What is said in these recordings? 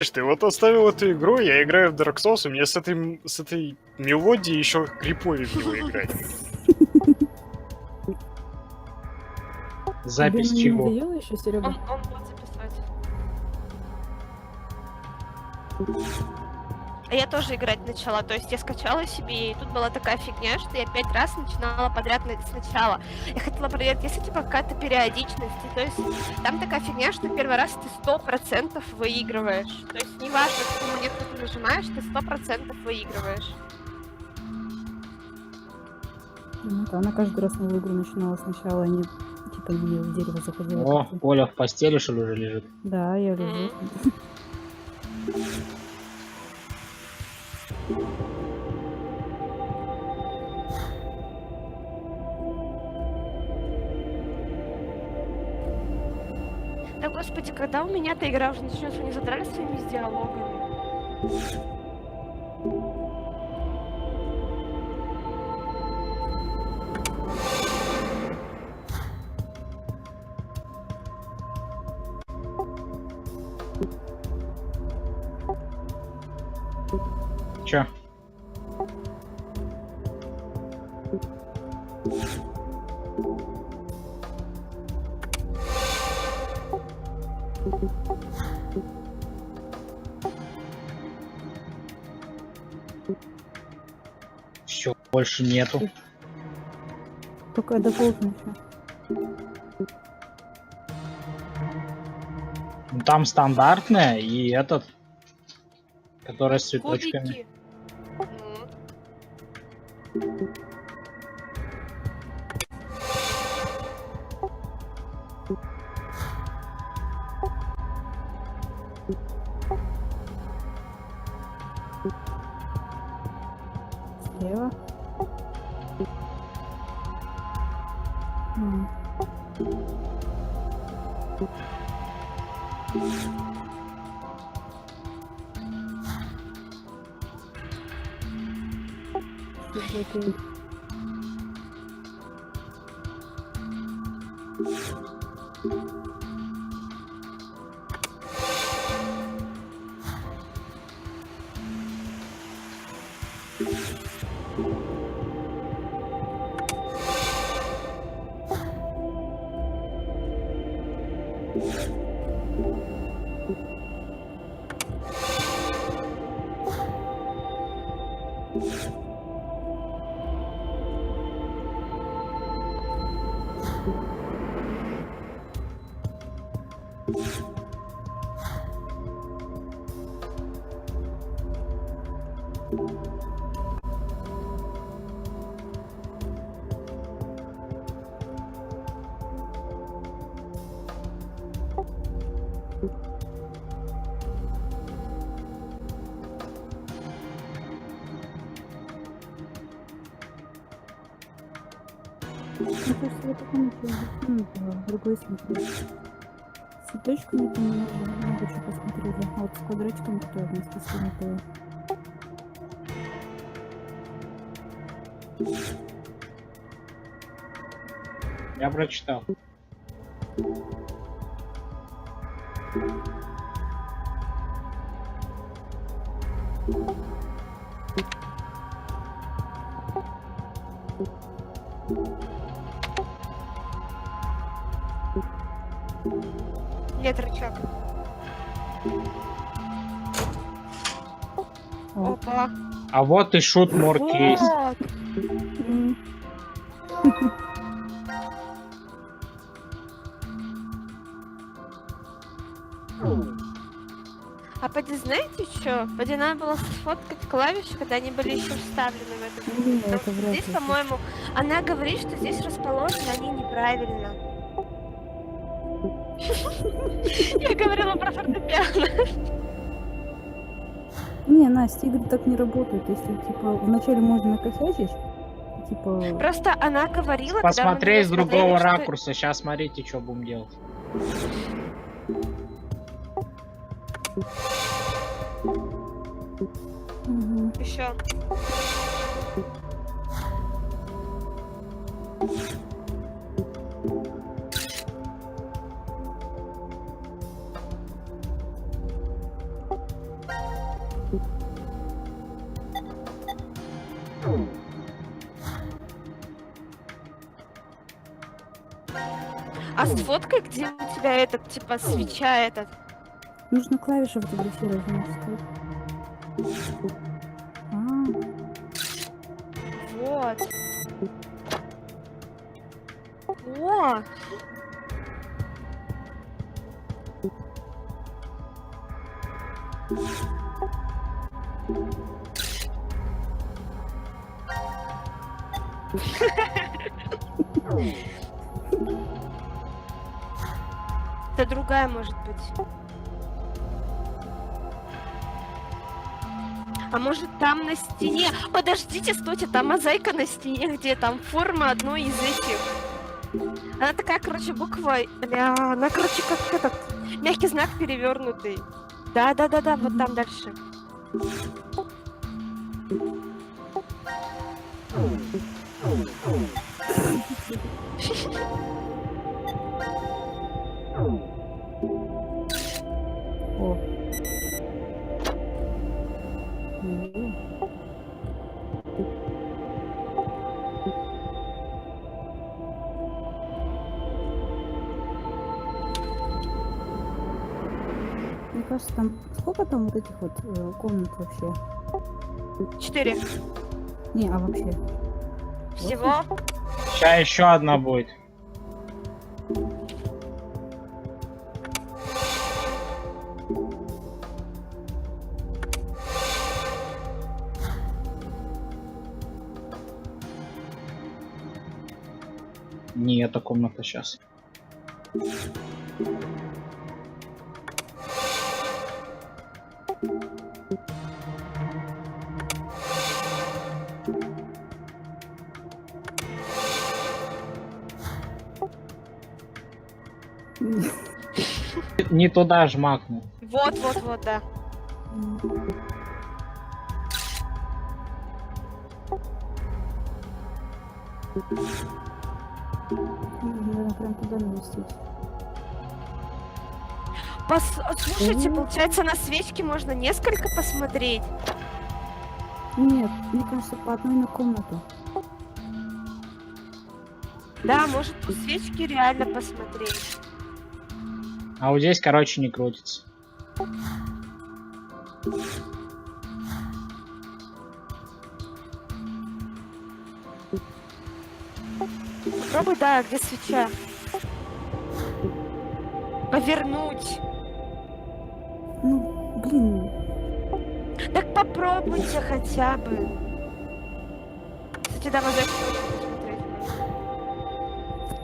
Ты вот оставил эту игру, я играю в Dark Souls, и мне с этой мелодией еще криповее в него играть. Запись Тебе чего? не надоело еще, Серега? Он будет записывать. А я тоже играть начала, то есть я скачала себе, и тут была такая фигня, что я 5 раз начинала подряд сначала. Я хотела проверить, есть ли типа какая-то периодичность, и, то есть там такая фигня, что первый раз ты 100% выигрываешь. То есть неважно, какую монетку ты нажимаешь, ты 100% выигрываешь. Ну да, она каждый раз новую игру начинала сначала, а не типа не в дерево заходила. О, как-то. Оля в постели, что ли, уже лежит? Да, я лежу. Да господи, когда у меня эта игра уже начнется, не задрали своими диалогами? Чё? Все, больше нету. Только я дополню еще. Ну, там стандартная и этот, который с цветочками. Кубики. Слева. Что-то Мне кажется, в этой комнате в другой смотреть. С цветочками там много чего посмотрели. А вот с квадратиками, кто вместе с ними было. Я прочитал. Нет, рычаг. Опа. А вот и шут more case. Вот. А поди, знаете что? Поди, надо было сфоткать клавиши, когда они были еще вставлены в этот. Ну, Потому это что вряд здесь, ли. по-моему, она говорит, что здесь расположены они неправильно. Я говорила про фортепиано. Не, Настя, игры так не работают. Если, типа, вначале можно накосячить, типа... Просто она говорила, Посмотреть с когда мы другого смотрели, что- ракурса. Сейчас смотрите, что будем делать. Еще. А с фоткой, где у тебя этот, типа, свеча этот? Нужно клавиши фотографировать, можешь сказать. А, Вот. О! Это другая может быть. А может там на стене? Подождите, стойте, там мозаика на стене, где там форма одной из этих. Она такая, короче, буква. Бля, она, короче, как этот мягкий знак перевернутый. Да, вот там дальше. о. Мне кажется, там сколько там вот этих вот комнат вообще? 4. Не, а вообще? Всего. Сейчас еще одна будет. Не, эта комната сейчас. Не туда жмакнул. Вот, да. Наверное, прям туда навестить. Слушайте, получается, на свечке можно несколько посмотреть. Нет, мне кажется, по одной на комнату. Да, может, по свечке реально посмотреть. А вот здесь, короче, не крутится. Попробуй, да, где свеча. Повернуть. Ну, блин. Так попробуйте хотя бы. Кстати, да, мозаику посмотреть.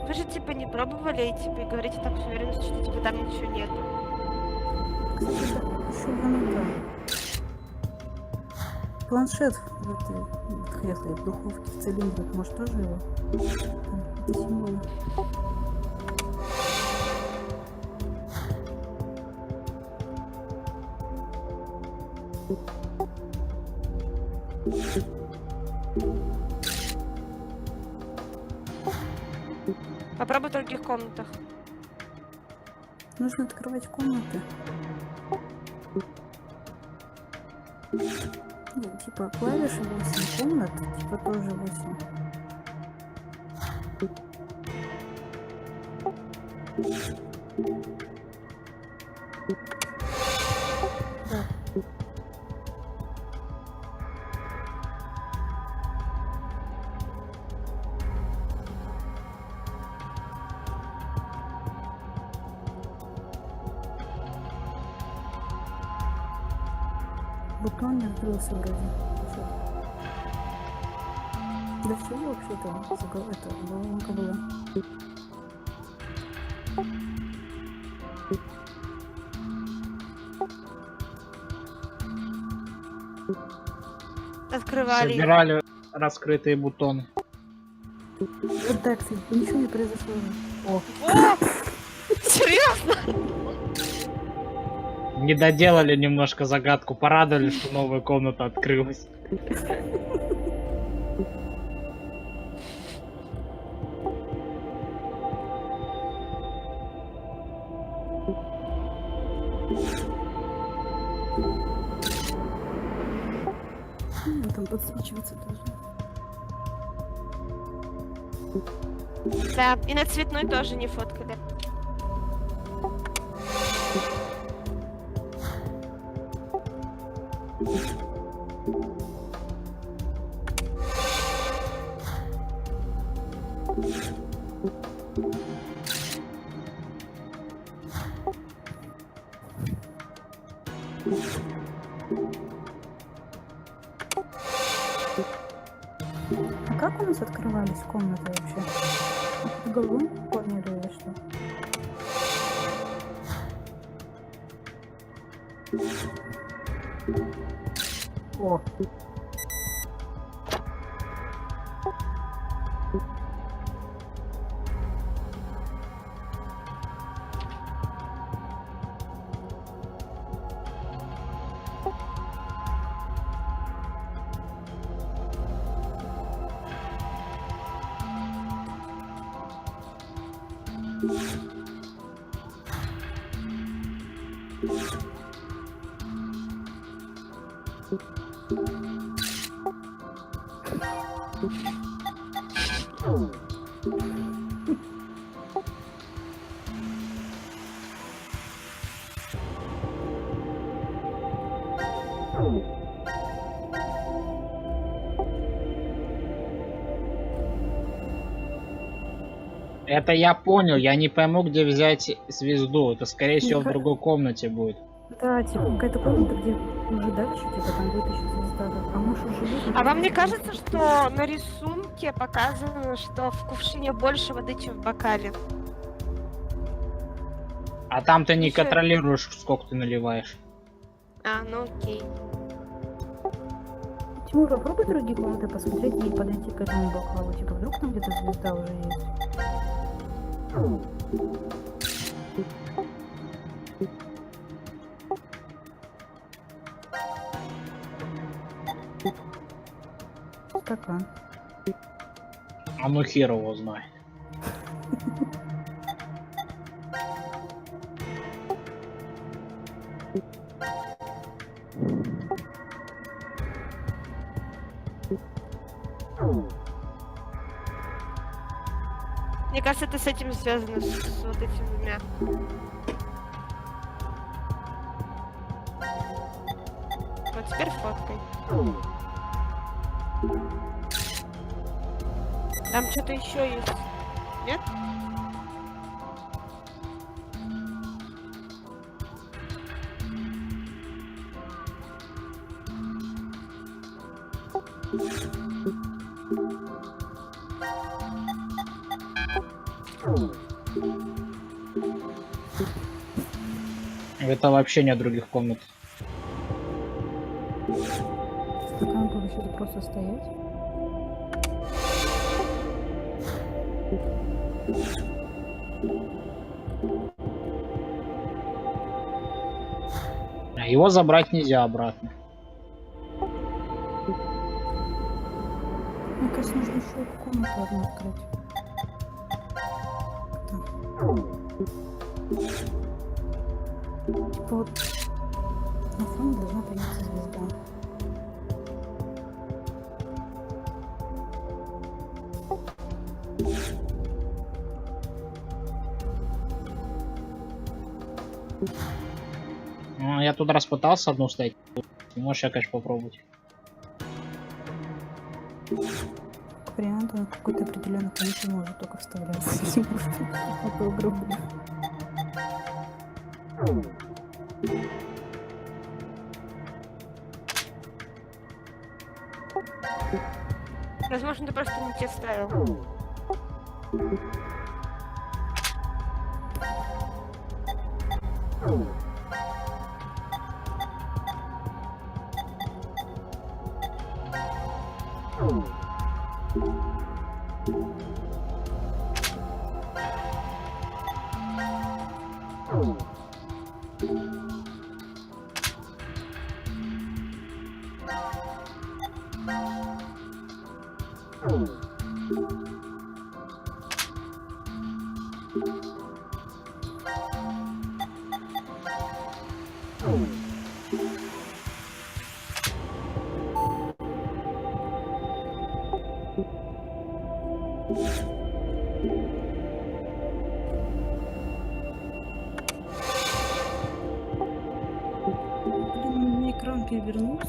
Вы же типа не пробовали и типа и говорите так с уверенностью, что типа там ничего нету. Кстати, еще вон это. Планшет в этой кресле, в духовке, в цилиндре, может тоже его? Там, символы. Попробуй в других комнатах. Нужно открывать комнаты. Ну, типа клавиши 8, комнат, типа тоже 8. Да. Бутон не открылся вроде. Чё? Да чего вообще там? Это головонка была. Открывали. Собирали раскрытые бутоны. Вот так, кстати, ничего не произошло. О, О! Серьезно? Не доделали немножко загадку, порадовались, что новая комната открылась. Ну, там подсвечиваться тоже. Да, и на цветной тоже не фоткали. А как у нас открывались комнаты вообще? Под головой поняли или что? О! Это я понял, я не пойму, где взять звезду. Это, скорее всего, в другой комнате будет. Да, типа какая-то комната, где уже дальше, типа там будет еще звезда. А может уже есть? А вам не кажется, что на рисунке показано, что в кувшине больше воды, чем в бокале? А там ты не Ещё- контролируешь, сколько ты наливаешь. А, ну окей. Тимур, попробуй другие комнаты посмотреть и подойти к этому бокалу. Типа вдруг там где-то звезда уже есть. Стакан. А ну хер его знает. Мне кажется, это с этим связано, с вот этим двумя. Вот теперь фоткай. Там что-то еще есть. Нет? Это вообще нет других комнат. Стакан будет сюда просто стоять. А его забрать нельзя обратно. Мне кажется, нужно еще эту комнату одну открыть. Типа вот на фоне должна появиться звезда. Ну, я тут раз пытался одну ставить. Можешь я, конечно, попробовать. К варианту на какой-то определенной комнате может только вставляться. А то грубо. Возможно, ты просто не те ставил. Блин, мне экран перевернулся.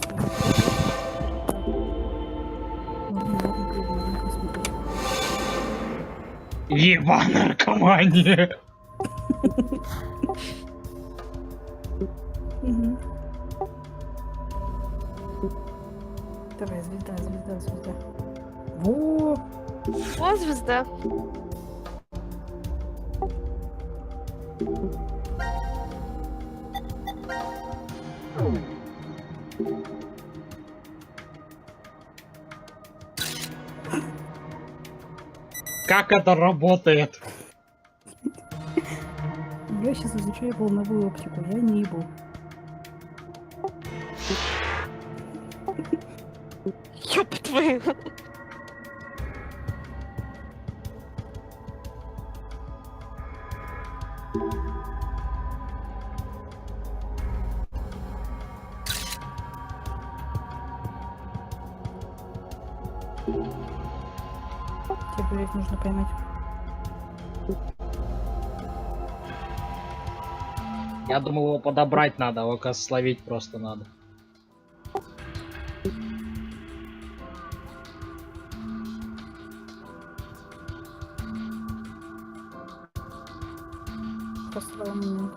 Ладно, переверну, посмотрю. Еба наркомания. Мгм. Давай, звезда, звезда, звезда. Во! О, звезда. Как это работает? Я сейчас изучаю волновую оптику, я не ебу. Ёб твою. Тебе, блядь, нужно поймать. Я думал, его подобрать надо, его словить просто надо. Послала мне.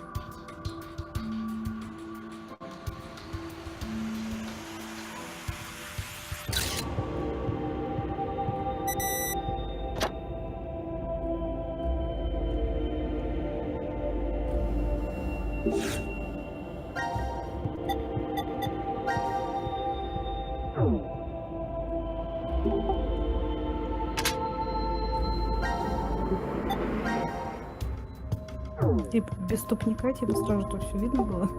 Типа, без стопника тебе сразу то все видно было?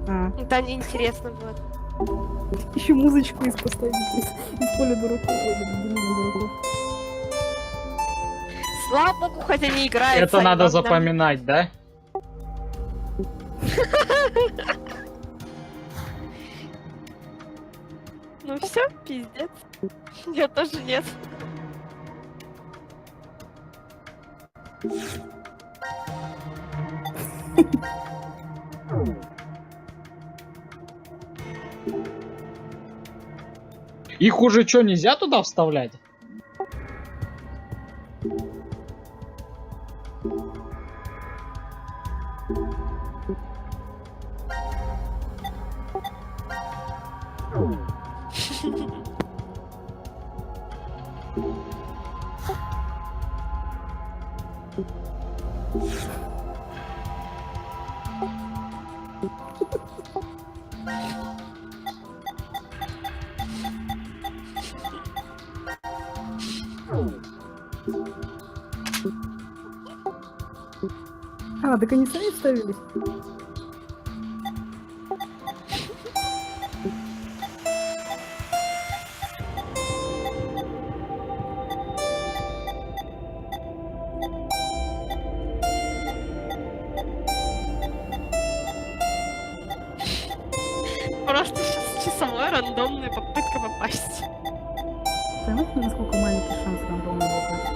А, Это неинтересно было. еще музычку из поставить из поля дураков, или долины дураков. Слава богу, хотя не играет. Это надо запоминать, да? Ну все, пиздец. Я тоже нет. Их уже что, нельзя туда вставлять? А, так они сами вставились? Просто сейчас часовой рандомная попытка попасть. Понимаете, насколько маленький шанс рандомно попасть?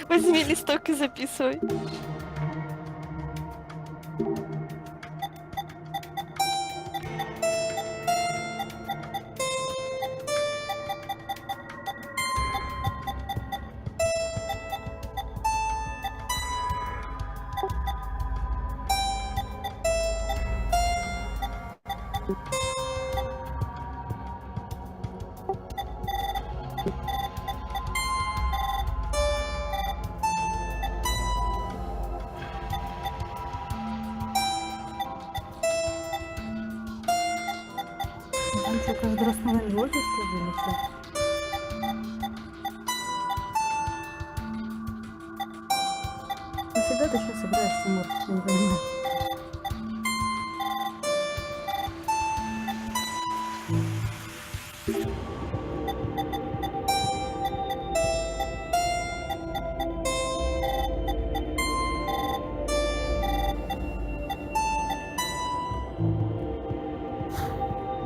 Возьми листок и записывай. что, каждый раз на инводе, что ли, или что? Нафига ты сейчас играешь, Тимур? Я не понимаю.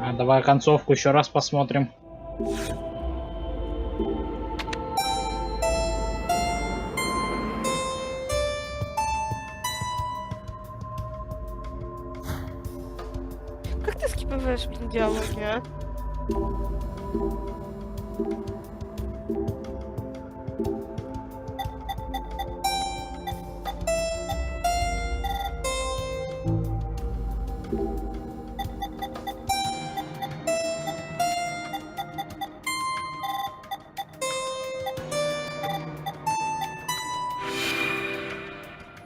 А, давай концовку еще раз посмотрим. Как ты скипываешь, блин, диалоги, а?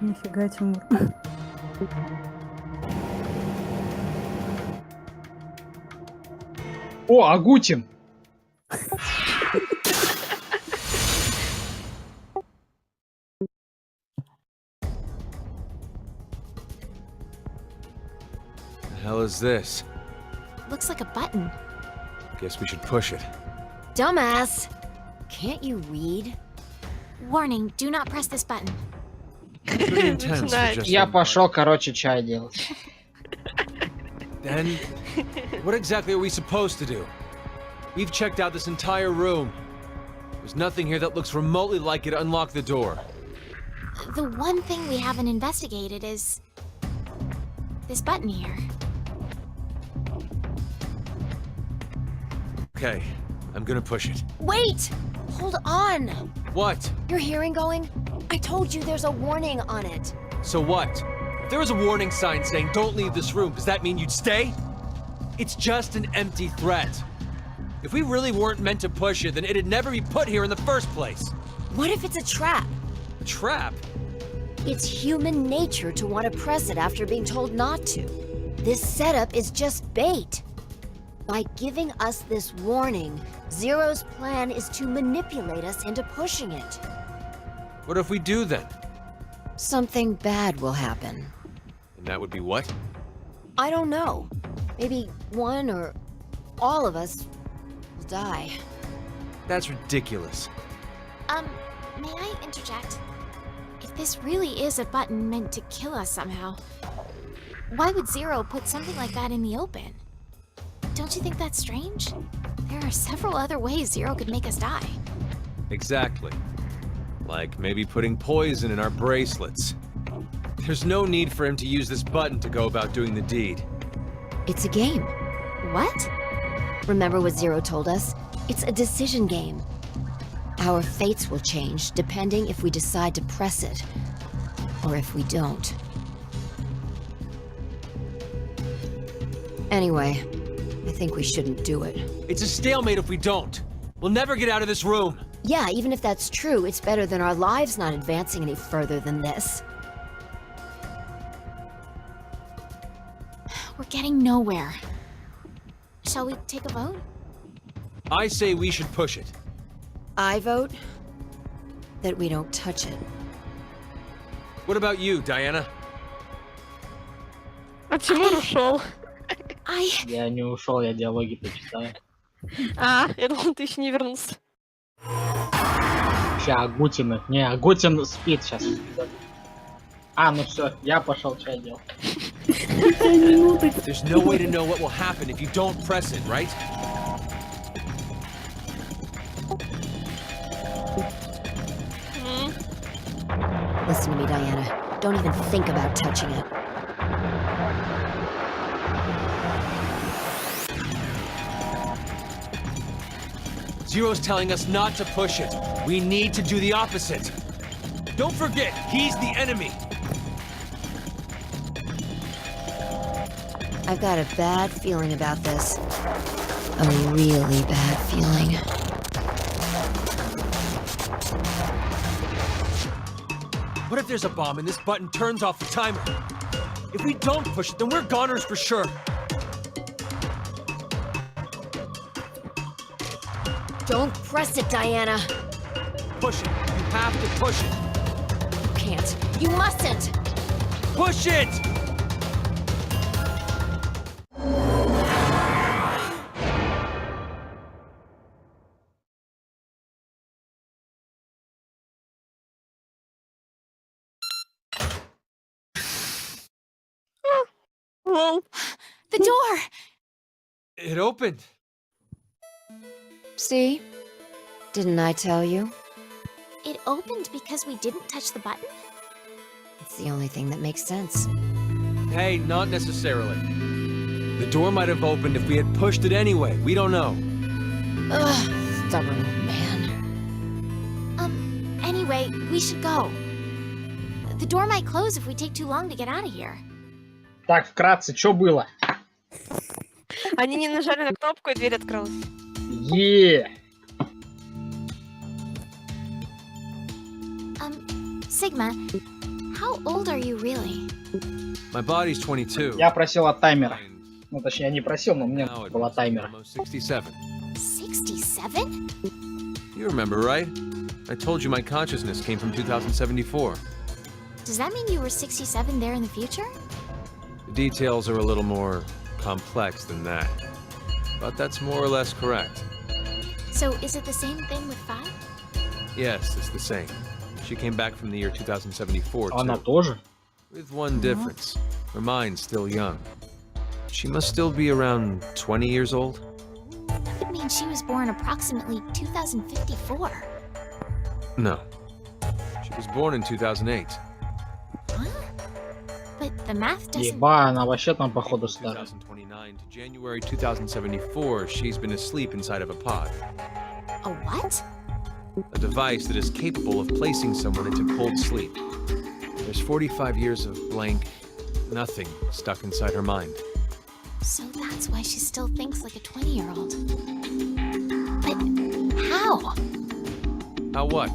Нифига, Тимур. О, Агутин! The hell is this? Looks like a button. Guess we should push it. Dumbass! Can't you read? Warning, do not press this button. Pretty intense for Начинает. just Я one пошел, короче, чай делать. bite. Then, what exactly are we supposed to do? We've checked out this entire room. There's nothing here that looks remotely like it to unlock the door. The one thing we haven't investigated is this button here. Okay, I'm gonna push it. Wait! Hold on! What? Your hearing going? I told you there's a warning on it. So what? If there was a warning sign saying don't leave this room, does that mean you'd stay? It's just an empty threat. If we really weren't meant to push it, then it'd never be put here in the first place. What if it's a trap? A trap? It's human nature to want to press it after being told not to. This setup is just bait. By giving us this warning, Zero's plan is to manipulate us into pushing it. What if we do then? Something bad will happen. And that would be what? I don't know. Maybe one or all of us will die. That's ridiculous. May I interject? If this really is a button meant to kill us somehow, why would Zero put something like that in the open? Don't you think that's strange? There are several other ways Zero could make us die. Exactly. Like maybe putting poison in our bracelets. There's no need for him to use this button to go about doing the deed. It's a game. What? Remember what Zero told us? It's a decision game. Our fates will change depending if we decide to press it, or if we don't. Anyway, I think we shouldn't do it. It's a stalemate if we don't. We'll never get out of this room. Yeah, even if that's true, it's better than our lives not advancing any further than this. We're getting nowhere. Shall we take a vote? I say we should push it. I vote that we don't touch it. What about you, Diana? А Тимур ушел. Я не ушел, я диалоги почитаю. А, я думал, ты еще не вернулся. Ща, Агутин. Не, Агутин спит сейчас. А, ну все, я пошел чай делать. There's no way to know what will happen if you don't press it, right? Listen to me, Diana. Don't even think about touching it. Zero's telling us not to push it. We need to do the opposite. Don't forget, he's the enemy. I've got a bad feeling about this. A really bad feeling. What if there's a bomb and this button turns off the timer? If we don't push it, then we're goners for sure. Don't press it, Diana. Push it. You have to push it. You can't. You mustn't. Push it! Лол. The door! It opened. See? Didn't I tell you? It opened because we didn't touch the button? It's the only thing that makes sense. Hey, not necessarily. The door might have opened if we had pushed it anyway. We don't know. Ugh, stubborn old man. Anyway, we should go. The door might close if we take too long to get out of here. Так, вкратце, что было? Они не нажали на кнопку, и дверь открылась. Sigma, how old are you really? My body's 22. Я просил от таймера. and Ну, точнее, я не просил, но у меня now it было is таймера. almost 67. 67? You remember, right? I told you my consciousness came from 2074. Does that mean you were 67 there in the future? The details are a little more complex than that. But that's more or less correct. So is it the same thing with 5? Yes, it's the same. She came back from the year 2074 Она too. тоже? With one difference. Her mind's still young. She must still be around 20 years old? That would mean she was born approximately 2054. No. She was born in 2008. Huh? But the math doesn't... Еба, она вообще там походу старая. 2029 to January 2074, she's been asleep inside of a pod. A what? A device that is capable of placing someone into cold sleep. There's 45 years of blank, nothing stuck inside her mind. So that's why she still thinks like a 20-year-old. But how? How what?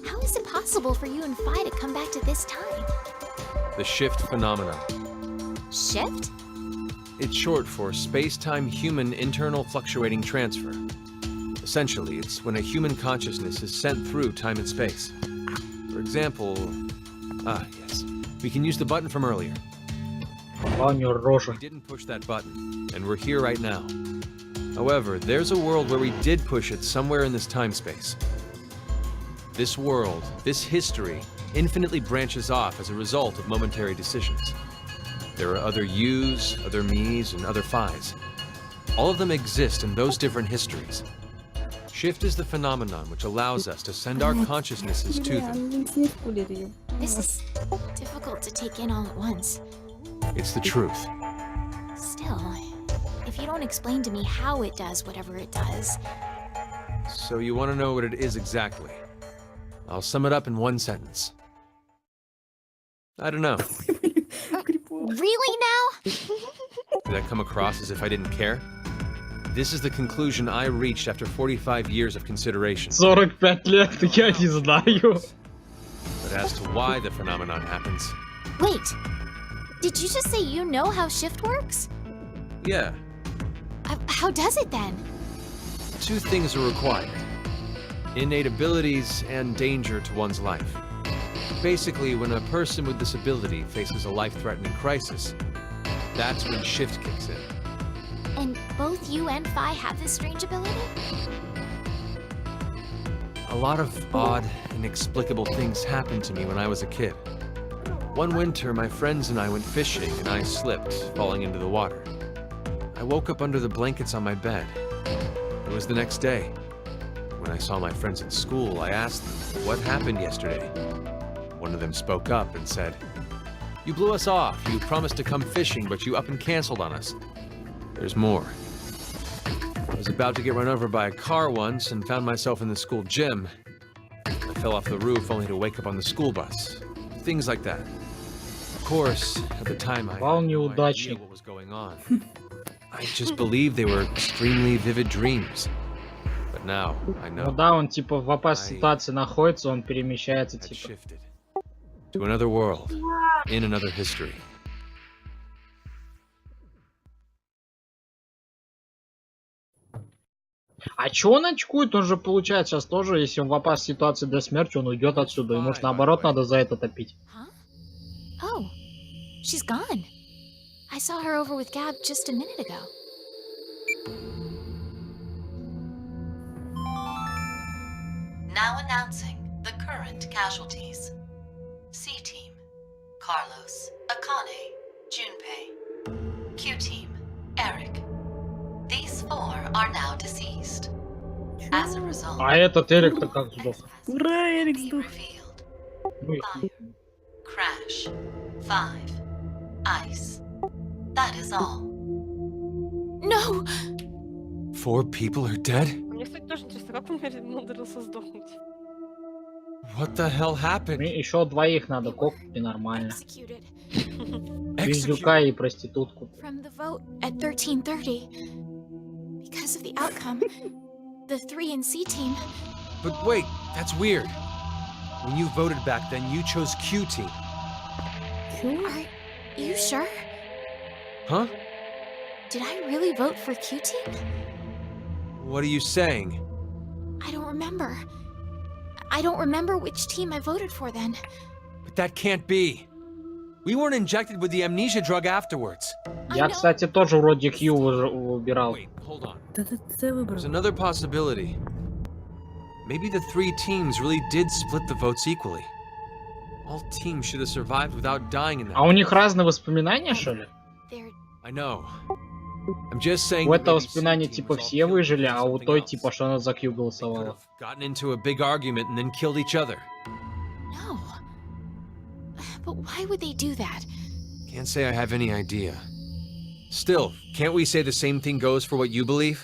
How is it possible for you and Phi to come back to this time? The shift phenomenon. Shift? It's short for space-time human internal fluctuating transfer. Essentially, it's when a human consciousness is sent through time and space. For example... yes. We can use the button from earlier. А у нее рожа. We didn't push that button, and we're here right now. However, there's a world where we did push it somewhere in this time-space. This world, this history, infinitely branches off as a result of momentary decisions. There are other yous, other me's, and other phi's. All of them exist in those different histories. Shift is the phenomenon which allows us to send our consciousnesses to them. This is difficult to take in all at once. It's the truth. Still, if you don't explain to me how it does whatever it does... So you want to know what it is exactly? I'll sum it up in one sentence. I don't know. Really now? Did I come across as if I didn't care? This is the conclusion I reached after 45 years of consideration. 45 лет, я не знаю. But as to why the phenomenon happens, Wait, did you just say you know how shift works? yeah, How does it then? two things are required. Innate abilities and danger to one's life. Basically, when a person with this ability faces a life-threatening crisis, that's when shift kicks in. And both you and Phi have this strange ability? A lot of odd, inexplicable things happened to me when I was a kid. One winter, my friends and I went fishing, and I slipped, falling into the water. I woke up under the blankets on my bed. It was the next day. When I saw my friends at school, I asked them, what happened yesterday? One of them spoke up and said, "You blew us off. You promised to come fishing, but you up and canceled on us." There's more. I was about to get run over by a car once and found myself in the school gym. I fell off the roof only to wake up on the school bus. Things like that. Of course, at the time I had Вау, no idea неудачник. what was going on. I just believed they were extremely vivid dreams. But now I Ну know да, он типа в опасной ситуации находится, он перемещается I'd типа. shifted to another world, in another history. А чё он очкует? Он же получает сейчас тоже, если он в опасной ситуации до смерти, он уйдет отсюда. И может наоборот надо за это топить. Huh? Oh, she's gone. I saw her over with Gab just a minute ago. Now announcing the current casualties. C Team, Carlos, Akane, Junpei. Q Team, Eric. These 4 are now deceased. As a result, А этот Эрик-то как сдох? Ура, Эрик be сдох. revealed. Ну и Fire, crash, 5, ice. That is all. No! 4 people are dead? Мне, кстати, тоже интересно, как он умудрился сдохнуть? What the hell happened? еще двоих надо кокнуть нормально. Executed Пиздюка и проститутку. from the vote at 13:30. Because of the outcome, the 3 in C Team. But wait, that's weird. When you voted back then, you chose Q Team. Чё? Are you sure? Huh? Did I really vote for Q Team? What are you saying? I don't remember. I don't remember which team I voted for then. But that can't be. We weren't injected with the amnesia drug afterwards. Я, кстати, тоже вроде Q выбирал. Wait, hold on. Да ты выбрал. There's another possibility. Maybe the 3 teams really did split the votes equally. All teams should have survived without dying in that. А у них разные воспоминания, что ли? They're I know. I'm just saying. У that этого maybe воспоминания C team типа was all все killed выжили, because а of у something той else. типа что она за Q They could голосовала. have gotten into a big argument and then killed each other. no. But why would they do that? Can't say I have any idea. Still, can't we say the same thing goes for what you believe?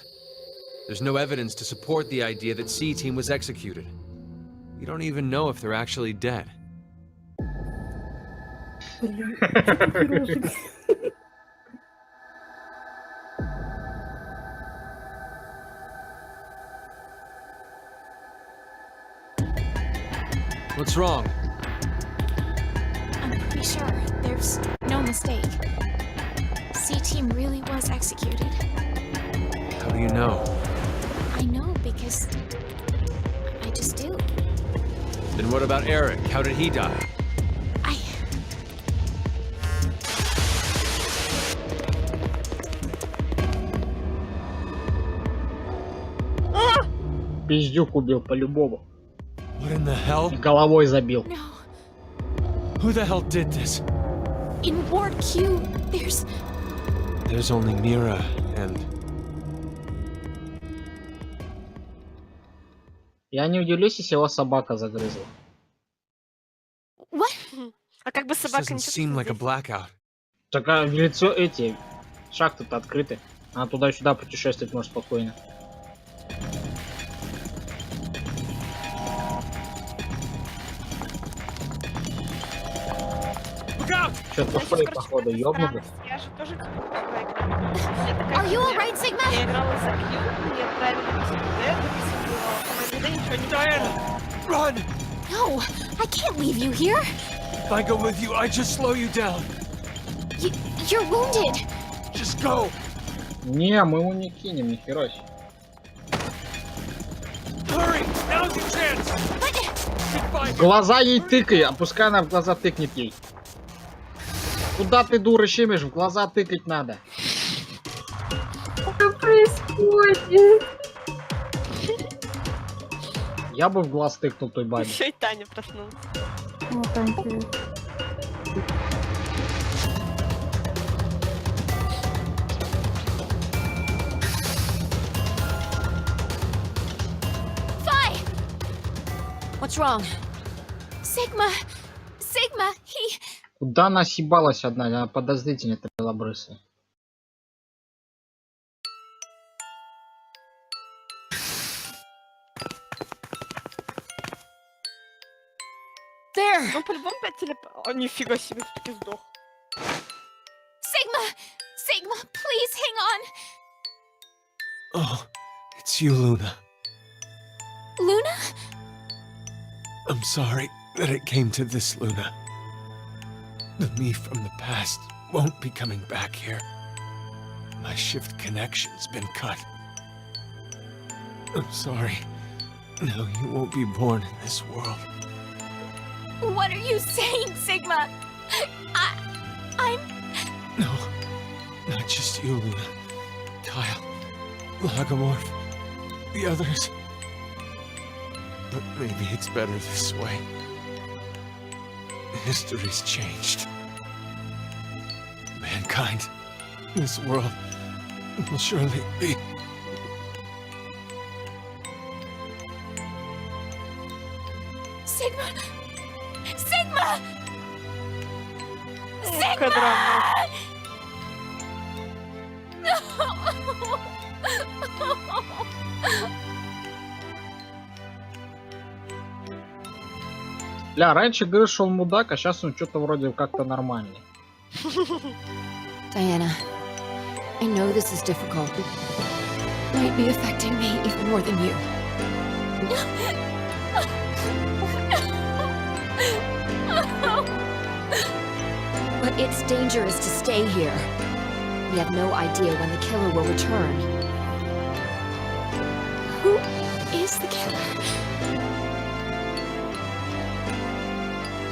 There's no evidence to support the idea that C Team was executed. We don't even know if they're actually dead. Блин, что ты пирожек? What's wrong? I'm pretty sure there's no mistake. C Team really was executed. How do you know? I know because I just do. Then what about Eric? How did he die? I Пиздюк убил по-любому. What in the hell? И головой забил. no. Who the hell did this? In Ward Q, There's only Mira and... Я не удивлюсь, если его собака загрызла. what? А как бы This собака doesn't не seem like a чувствует blackout. Так а лицо эти шахты-то открыты. Она туда-сюда путешествовать может спокойно. Look out! Что-то Значит, Фэй, короче, походу, какая-то ёбнутый. странность. Я же тоже как бы играла. У меня такая Are you фигня. alright, Sigma? Я играла за Q, мне отправили на ZTD, команде D ничего не Diana! Run! No, I can't leave you here. If I go with you, I just slow you down. You're wounded. Just go! Не, мы его не кинем, нихера себе. Hurry! Now's your chance! But Goodbye! В глаза ей тыкай, а пускай она в глаза тыкнет ей. Куда ты, дура, щемишь? В глаза тыкать надо. Что происходит? Я бы в глаз тыкнул той бабе. Еще и Таня проснулась. О, Тань, привет. Fi! What's wrong? Sigma! Sigma! He... Куда она съебалась одна? Она подозрительно белобрысая. There! Ну, по-любому, блядь, О, нифига себе, все-таки сдох. Sigma! Sigma, please hang on! Oh, it's you, Luna. Luna? I'm sorry that it came to this, Luna. The me from the past won't be coming back here. My shift connection's been cut. I'm sorry. No, you won't be born in this world. What are you saying, Sigma? I'm... No, not just you, Luna. Kyle, Lagomorph, the others. But maybe it's better this way. History's changed. Mankind, this world, will surely be... Sigma! Sigma! Какая драма. Бля, раньше, говоришь, шел мудак, а сейчас он что-то вроде как-то нормальный. Diana, I know this is difficult. It might be affecting me even more than you. But it's dangerous to stay here. We have no idea when the killer will return. Who is the killer?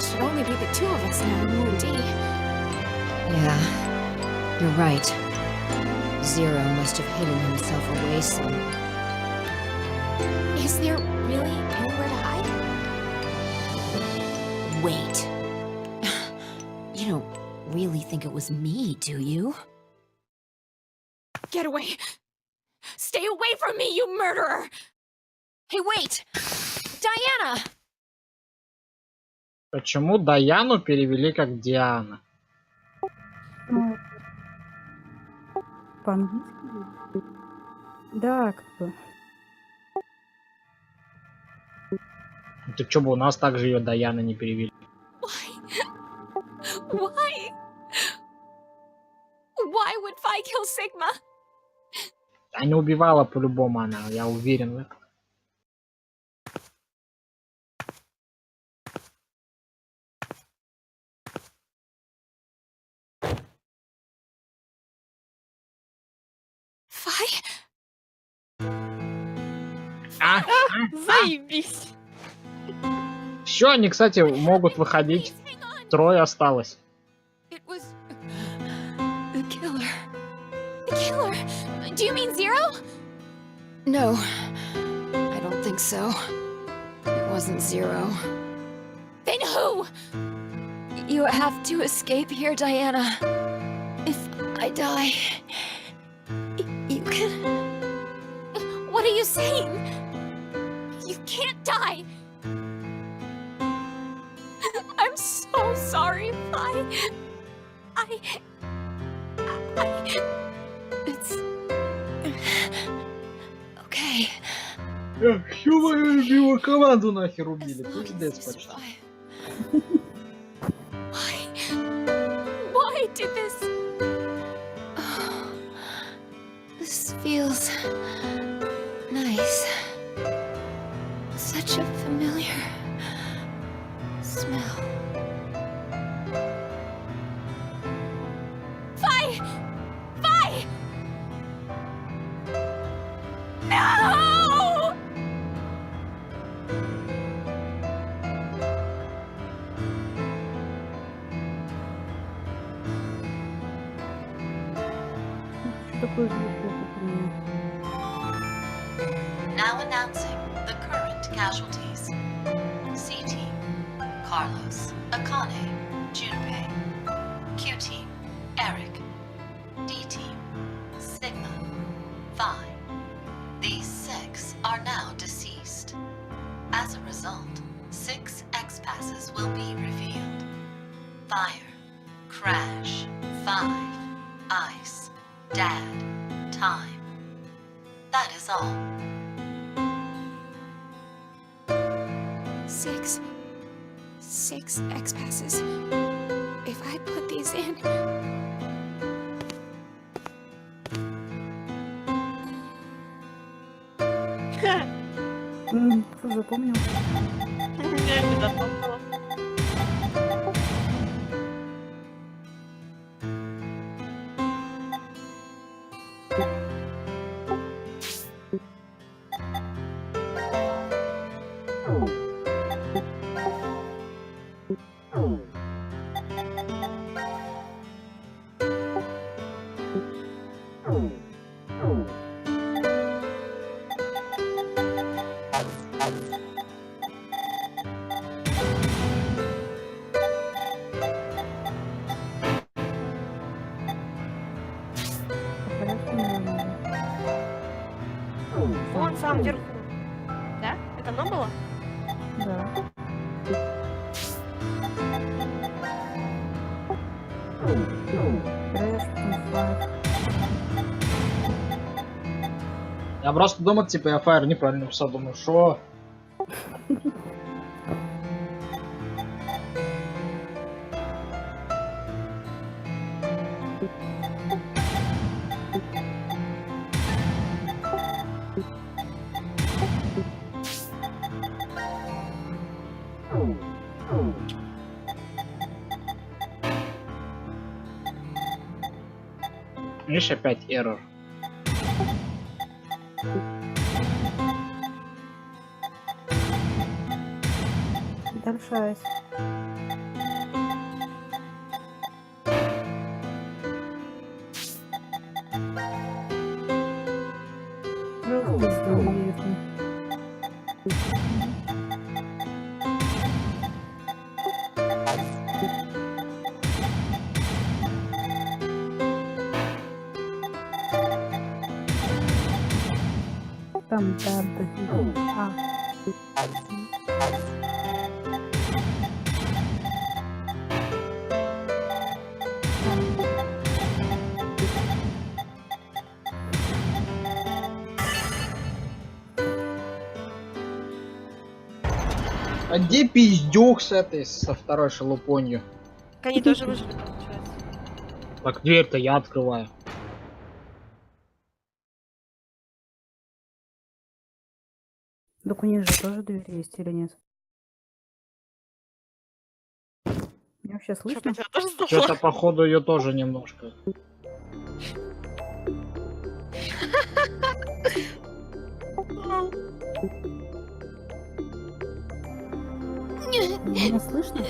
Should only be the two of us now, you and D. Yeah, you're right. Zero must have hidden himself away some. Is there really anywhere to hide? Wait. You don't really think it was me, do you? Get away! Stay away from me, you murderer! Hey, wait! Diana! Почему Даяну перевели как Диана? Ну, по-английски? Да, как бы. Ты чё бы у нас также ее Даяна не перевели? Why? Why? Why would Vi kill Sigma? А не убивала по-любому она, я уверен в этом. Vi? Заебись. Все, они, кстати, могут выходить. Hang on. Трое осталось. It was the killer. The killer? Do you mean Zero? No, I don't think so. It wasn't Zero. Then who? You have to escape here, Diana. If I die, you can... What are you saying? You can't die. I'm so sorry, Vi. It's... Okay. Всю мою любимую команду нахер убили. As long as Пиздец you почти. survive. Why did this? Oh, this feels nice. Such a familiar smell. Vi! Vi! No! Что такое звук у меня? Now announcing the current casualties. C Team, Carlos, Akane, Junpei. Q Team, Eric. D Team, Sigma, Vi. These 6 are now deceased. As a result, 6 X-passes will be revealed. Fire, Crash, 5, Ice, Dad, Time. That is all. 6 X-passes. If I put these in... Кто запомнил? Я не запомнила. самом верху. Да? Это оно было? Да. Трэш, файр. Я просто думал, типа, я Fire неправильно написал, думаю, шо? Видишь, опять error. Дальше айс. Желтый сделал верхний. Там, да. А где пиздюк с этой, со второй шелупонью? Они тоже выжили, получается. Так дверь-то я открываю. Так у них же тоже дверь есть или нет? Меня вообще Что-то слышно? тебя тоже слышала? Что-то походу ее тоже немножко. Меня слышно?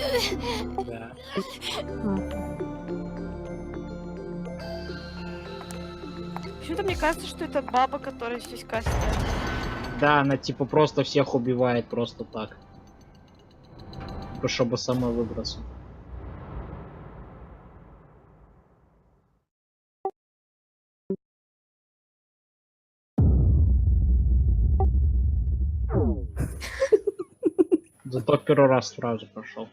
Да. Почему-то мне кажется, что это баба, которая здесь кастит. Да, она типа просто всех убивает просто так. Типа, чтобы самой выбраться. Зато первый раз сразу прошел.